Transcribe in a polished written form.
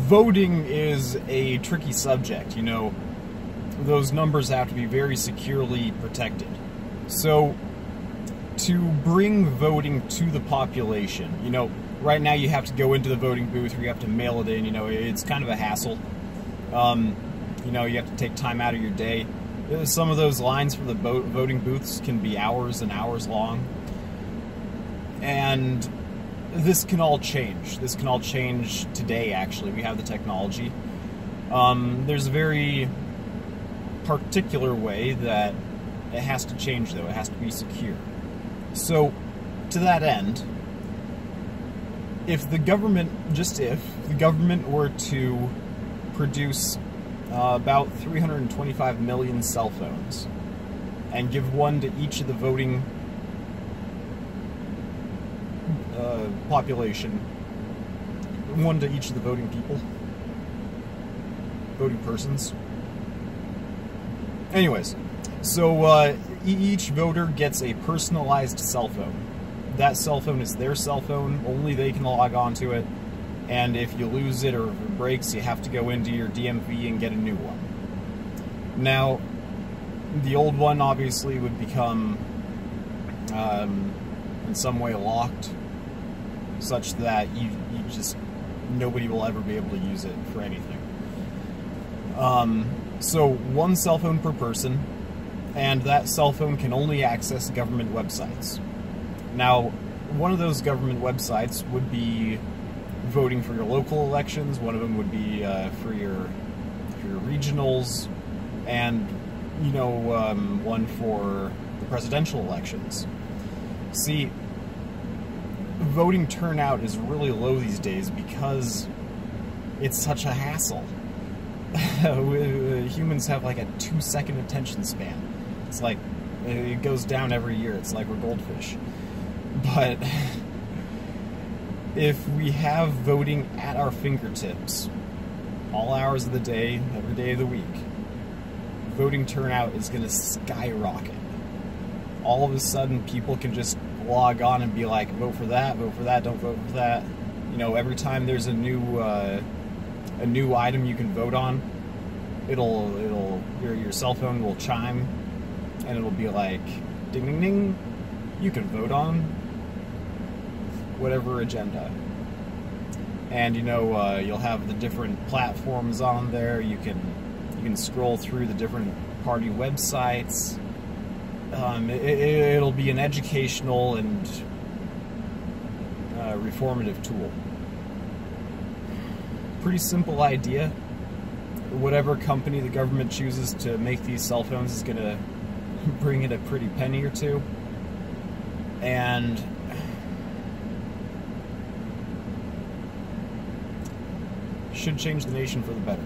voting is a tricky subject. You know, those numbers have to be very securely protected. So, to bring voting to the population, you know, right now you have to go into the voting booth or you have to mail it in. You know, it's kind of a hassle. You know, you have to take time out of your day. Some of those lines for the voting booths can be hours and hours long. And this can all change. This can all change today, actually. We have the technology. There's a very particular way that it has to change, though. It has to be secure. So, to that end, if the government, just if, the government were to produce about 325 million cell phones and give one to each of the voting population, one to each of the voting people, voting persons. Anyways, so each voter gets a personalized cell phone. That cell phone is their cell phone, only they can log on to it, and if you lose it or if it breaks, you have to go into your DMV and get a new one. Now, the old one obviously would become in some way locked, such that you just, nobody will ever be able to use it for anything. So one cell phone per person, and that cell phone can only access government websites. Now, one of those government websites would be voting for your local elections, one of them would be for your regionals, and, you know, one for the presidential elections. See, voting turnout is really low these days because it's such a hassle. Humans have like a 2-second attention span. It's like, it goes down every year. It's like we're goldfish. But if we have voting at our fingertips, all hours of the day, every day of the week, voting turnout is going to skyrocket. All of a sudden, people can just log on and be like, vote for that, don't vote for that. You know, every time there's a new item you can vote on, your cell phone will chime, and it'll be like, ding ding ding, you can vote on whatever agenda. And, you know, you'll have the different platforms on there. You can scroll through the different party websites. It'll be an educational and reformative tool. Pretty simple idea. Whatever company the government chooses to make these cell phones is going to bring it a pretty penny or two. And should change the nation for the better.